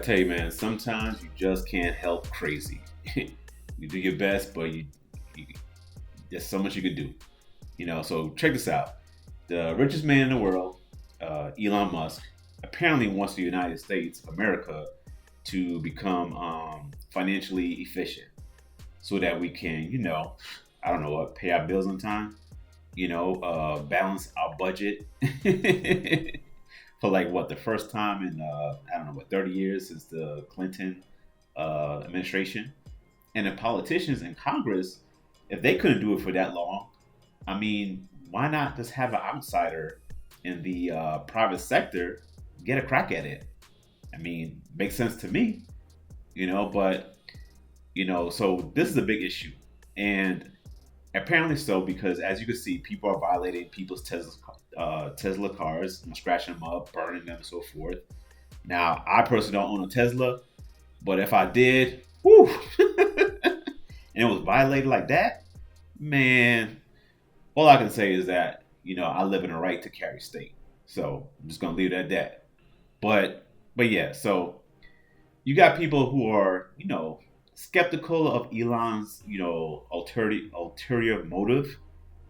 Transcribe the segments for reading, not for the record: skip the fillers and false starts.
tell you, man, sometimes you just can't help crazy. You do your best, but you there's so much you can do. So check this out. The richest man in the world, Elon Musk, apparently wants the United States of America to become financially efficient so that we can, I don't know what, pay our bills on time, balance our budget for the first time in, 30 years since the Clinton administration. And the politicians in Congress, if they couldn't do it for that long, I mean, why not just have an outsider in the private sector get a crack at it? I mean, makes sense to me, but, so this is a big issue. And apparently so, because as you can see, people are violating people's Tesla cars, scratching them up, burning them, and so forth. Now, I personally don't own a Tesla, but if I did, whew, and it was violated like that, man, all I can say is that, I live in a right to carry state. So I'm just going to leave it at that. But yeah, so you got people who are, skeptical of Elon's, ulterior motive.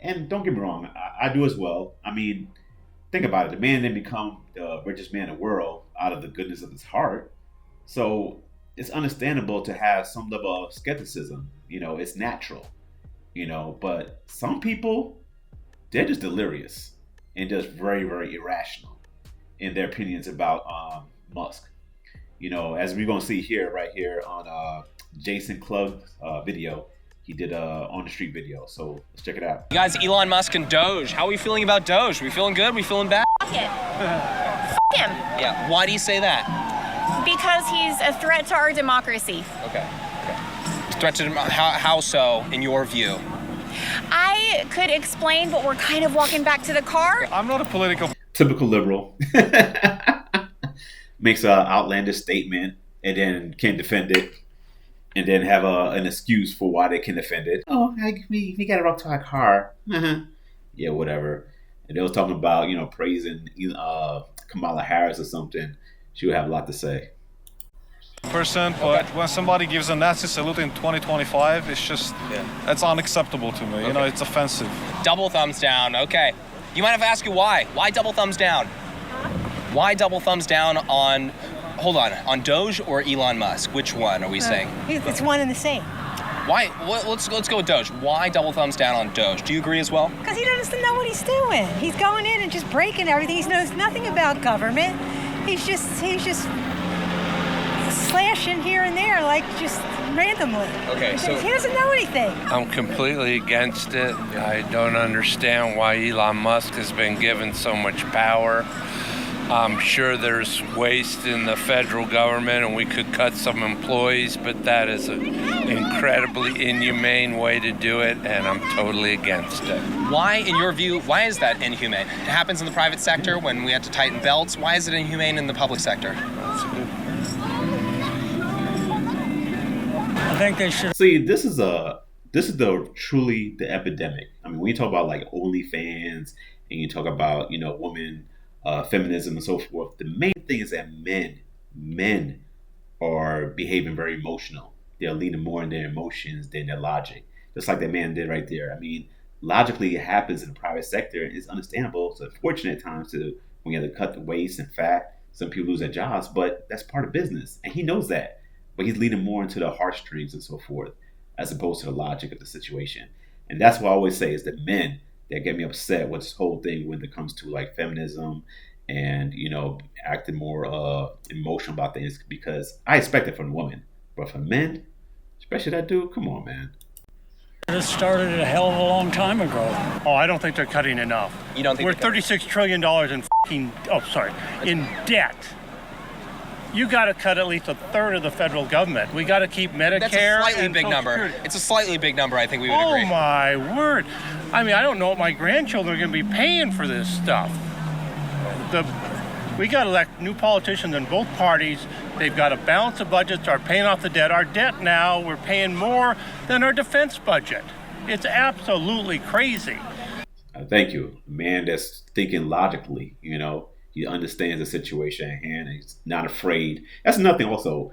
And don't get me wrong, I do as well. I mean, think about it. The man didn't become the richest man in the world out of the goodness of his heart. So it's understandable to have some level of skepticism. It's natural, but some people, they're just delirious and just very, very irrational in their opinions about Musk. As we're going to see right here on Jason Klug's video. He did a on the street video, so let's check it out. You guys, Elon Musk and DOGE. How are we feeling about DOGE? We feeling good? We feeling bad? Fuck it. F him. Yeah. Why do you say that? Because he's a threat to our democracy. Okay. Threat to how so, in your view? I could explain, but we're kind of walking back to the car. I'm not a political... Typical liberal. Makes an outlandish statement and then can't defend it. And then have an excuse for why they can defend it. Oh, we got to rock to our car. Yeah, whatever. And they was talking about, praising Kamala Harris or something. She would have a lot to say. Person, but when somebody gives a Nazi salute in 2025, it's just, that's unacceptable to me. Okay. It's offensive. Double thumbs down. Okay. You mind if I ask you why? Why double thumbs down? Why double thumbs down on... Hold on DOGE or Elon Musk? Which one are we saying? It's one and the same. Why? Let's go with DOGE. Why double thumbs down on DOGE? Do you agree as well? Because he doesn't know what he's doing. He's going in and just breaking everything. He knows nothing about government. He's just slashing here and there, just randomly. Okay, so he doesn't know anything. I'm completely against it. I don't understand why Elon Musk has been given so much power. I'm sure there's waste in the federal government and we could cut some employees, but that is an incredibly inhumane way to do it, and I'm totally against it. Why, in your view, why is that inhumane? It happens in the private sector when we have to tighten belts. Why is it inhumane in the public sector? I think they should. See, this is truly the epidemic. I mean, when you talk about OnlyFans and you talk about, women, feminism and so forth, the main thing is that men are behaving very emotional. They're leaning more in their emotions than their logic. Just like that man did right there. I mean, logically it happens in the private sector. It's understandable. It's unfortunate at times when you have to cut the waste and fat. Some people lose their jobs, but that's part of business. And he knows that. But he's leaning more into the heartstrings and so forth, as opposed to the logic of the situation. And that's what I always say is that men that get me upset with this whole thing when it comes to feminism and, acting more emotional about things, because I expect it from women. But for men, especially that dude, come on, man. This started a hell of a long time ago. Oh, I don't think they're cutting enough. You don't think we're $36 trillion in debt. You got to cut at least a third of the federal government. We got to keep Medicare. That's a slightly and big Social number. Security. It's a slightly big number, I think we would agree. Oh my word. I mean, I don't know what my grandchildren are going to be paying for this stuff. We got to elect new politicians in both parties. They've got to balance the budget, start paying off the debt. Our debt now, we're paying more than our defense budget. It's absolutely crazy. Thank you. A man that's thinking logically, He understands the situation at hand. And he's not afraid. That's nothing. Also,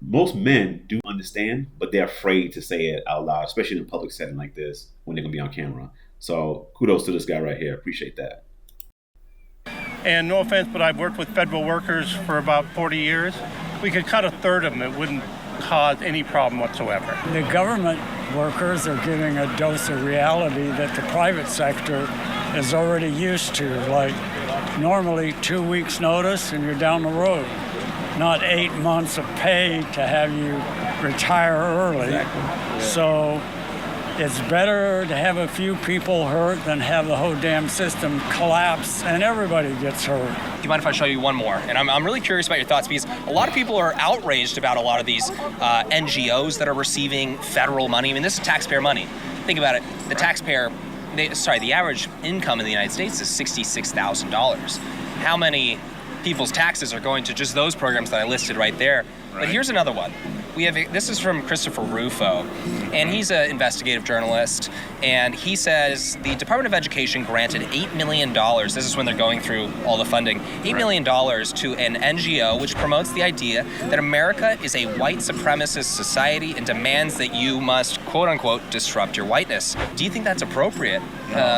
most men do understand, but they're afraid to say it out loud, especially in a public setting like this when they're gonna be on camera. So kudos to this guy right here. Appreciate that. And no offense, but I've worked with federal workers for about 40 years. We could cut a third of them. It wouldn't cause any problem whatsoever. The government workers are getting a dose of reality that the private sector is already used to. Like normally 2 weeks notice and you're down the road. Not 8 months of pay to have you retire early. Exactly. Yeah. So it's better to have a few people hurt than have the whole damn system collapse and everybody gets hurt. Do you mind if I show you one more? And I'm really curious about your thoughts because a lot of people are outraged about a lot of these NGOs that are receiving federal money. I mean, this is taxpayer money. Think about it. The taxpayer, the average income in the United States is $66,000. How many people's taxes are going to just those programs that I listed right there? Right. But here's another one. This is from Christopher Rufo, and he's an investigative journalist, and he says the Department of Education granted $8 million, this is when they're going through all the funding, $8 million to an NGO which promotes the idea that America is a white supremacist society and demands that you must, quote unquote, disrupt your whiteness. Do you think that's appropriate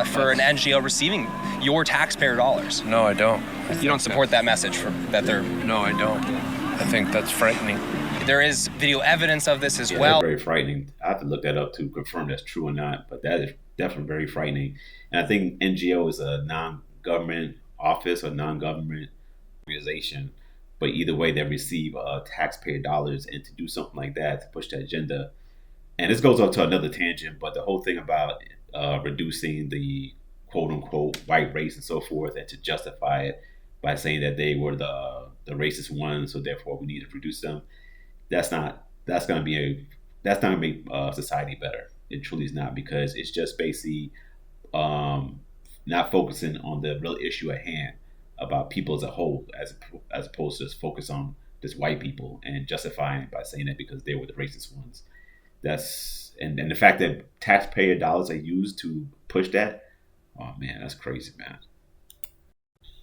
for an NGO receiving your taxpayer dollars? No, I don't. You don't support that message that they're... No, I don't. I think that's frightening. There is video evidence of this as Yeah, well. that's very frightening. I have to look that up to confirm that's true or not, but that is definitely very frightening. And I think NGO is a non-government office or non-government organization, but either way, they receive taxpayer dollars, and to do something like that to push that agenda. And this goes up to another tangent, but the whole thing about reducing the quote-unquote white race and so forth, and to justify it by saying that they were the racist ones, so therefore we need to reduce them. That's not going to make society better. It truly is not, because it's just basically not focusing on the real issue at hand about people as a whole, as opposed to just focus on just white people and justifying it by saying that because they were the racist ones. And the fact that taxpayer dollars are used to push that, oh man, that's crazy, man.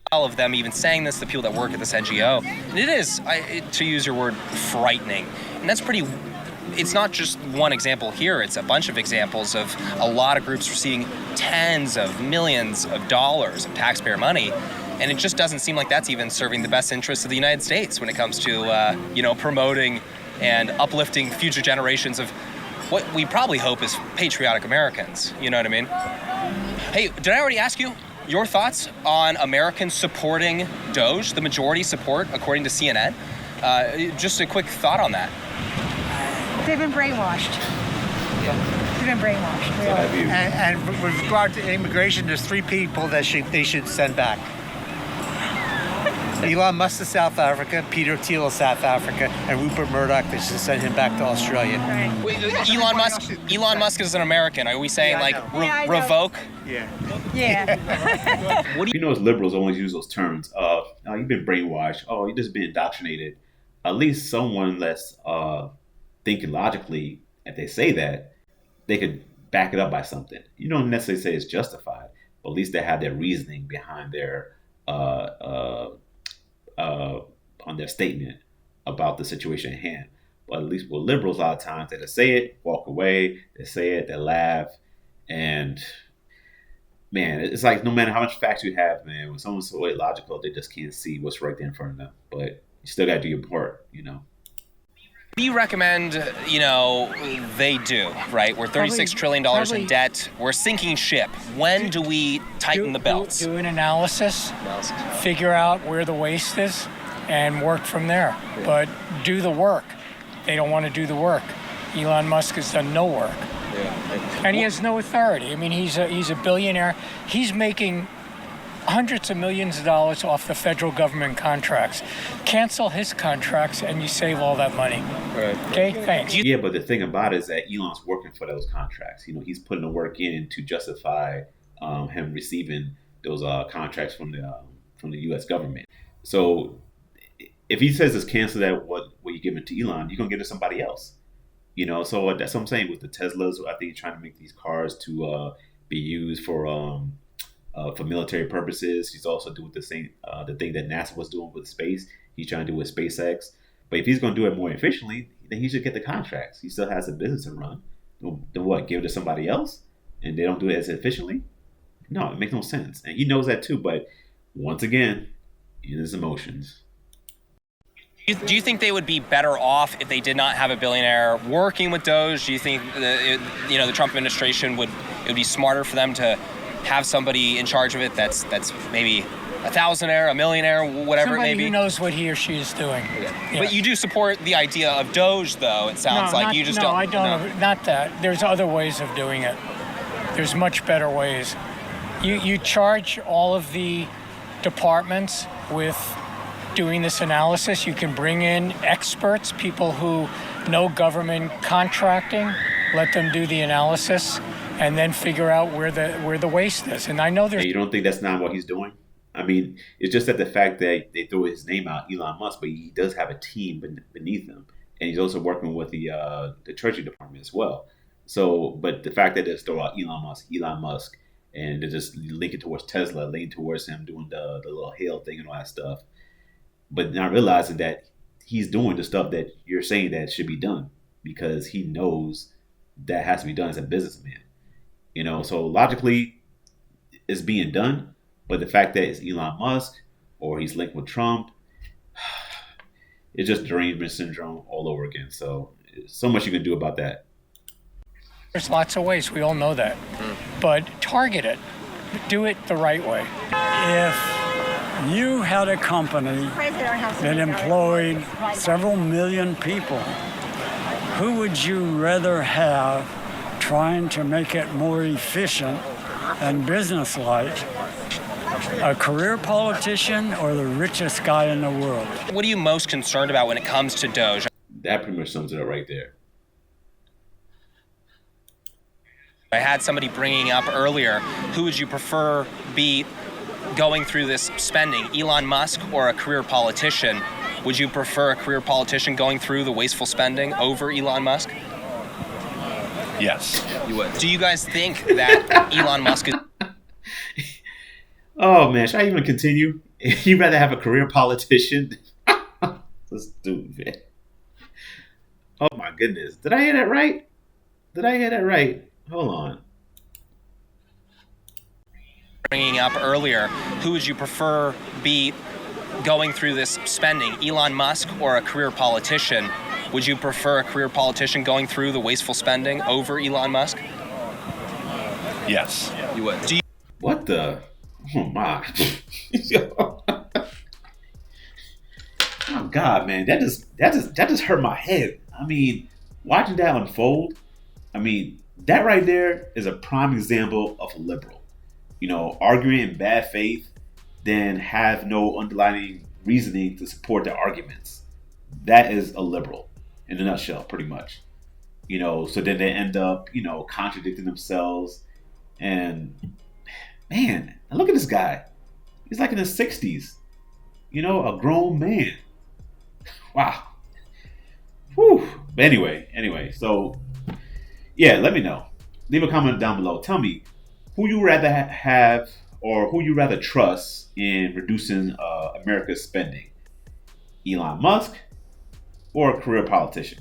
All of them even saying this, the people that work at this NGO. And it is, to use your word, frightening. And that's pretty, it's not just one example here, it's a bunch of examples of a lot of groups receiving tens of millions of dollars of taxpayer money. And it just doesn't seem like that's even serving the best interests of the United States when it comes to, promoting and uplifting future generations of what we probably hope is patriotic Americans. You know what I mean? Hey, did I already ask you your thoughts on Americans supporting DOGE, the majority support, according to CNN? Just a quick thought on that. They've been brainwashed. Yeah. They've been brainwashed. Really. And with regard to immigration, there's 3 people that they should send back. Elon Musk to South Africa, Peter Thiel to South Africa, and Rupert Murdoch, they should send him back to Australia. Right. Wait, Elon Musk is an American. Are we saying revoke? Yeah. Yeah. You know, as liberals always use those terms of, oh, you've been brainwashed, oh, you've just been indoctrinated. At least someone that's thinking logically, if they say that, they could back it up by something. You don't necessarily say it's justified, but at least they have their reasoning behind their on their statement about the situation at hand. But at least with liberals, a lot of times they just say it, walk away, they say it, they laugh, and man, it's like no matter how much facts you have, man, when someone's so illogical, they just can't see what's right there in front of them. But you still got to do your part, Do you recommend, they do, right? We're $36 trillion in debt. We're sinking ship. When do we tighten the belts? Do an analysis, figure out where the waste is, and work from there. Yeah. But do the work. They don't want to do the work. Elon Musk has done no work. Yeah. And he has no authority. I mean, he's a billionaire. He's making hundreds of millions of dollars off the federal government contracts. Cancel his contracts and you save all that money. Right. Okay, thanks. Yeah, but the thing about it is that Elon's working for those contracts. He's putting the work in to justify him receiving those contracts from the U.S. government. So if he says it's cancel that what you give it to Elon, you're gonna give it to somebody else. So that's what I'm saying with the Teslas. I think he's trying to make these cars to be used for for military purposes. He's also doing the thing that NASA was doing with space. He's trying to do with SpaceX. But if he's going to do it more efficiently, then he should get the contracts. He still has a business to run. Then what? Give it to somebody else, and they don't do it as efficiently? No, it makes no sense, and he knows that too. But once again, in his emotions. Do you think they would be better off if they did not have a billionaire working with Doge? Do you think the Trump administration it would be smarter for them to have somebody in charge of it that's maybe a thousandaire, a millionaire, whatever Somebody it may be? who knows what he or she is doing. Yeah. But you do support the idea of Doge, though. It sounds like you just don't. No, I don't. Not that. There's other ways of doing it. There's much better ways. You charge all of the departments with doing this analysis. You can bring in experts, people who know government contracting, let them do the analysis, and then figure out where the waste is. And I know there's. You don't think that's not what he's doing? I mean, it's just that the fact that they throw his name out, Elon Musk, but he does have a team beneath him, and he's also working with the Treasury Department as well. So, but the fact that they just throw out Elon Musk, and they just link it towards Tesla, lean towards him doing the little hail thing and all that stuff, but not realizing that he's doing the stuff that you're saying that should be done because he knows that has to be done as a businessman. So logically, it's being done. But the fact that it's Elon Musk or he's linked with Trump, it's just derangement syndrome all over again. So much you can do about that. There's lots of ways. We all know that. But target it. Do it the right way. If you had a company that employed several million people, who would you rather have trying to make it more efficient and businesslike? A career politician or the richest guy in the world? What are you most concerned about when it comes to Doge? That pretty much sums it up right there. I had somebody bringing up earlier, who would you prefer be going through this spending, Elon Musk or a career politician? Would you prefer a career politician going through the wasteful spending over Elon Musk? Yes. You would. Do you guys think that Elon Musk is... Oh man, should I even continue? You'd rather have a career politician? Let's do it. Oh my goodness. Did I hear that right? Hold on. Bringing up earlier, who would you prefer be going through this spending, Elon Musk or a career politician? Would you prefer a career politician going through the wasteful spending over Elon Musk? Yes. You would. What the? Oh my. Oh God, man, that just hurt my head. I mean, watching that unfold, that right there is a prime example of a liberal. Arguing in bad faith, then have no underlying reasoning to support their arguments. That is a liberal in a nutshell, pretty much. So then they end up, contradicting themselves. And man, look at this guy. He's like in his 60s. A grown man. Wow. Whew. But anyway, so yeah, let me know. Leave a comment down below. Tell me who you rather have or who you rather trust in reducing America's spending. Elon Musk or a career politician?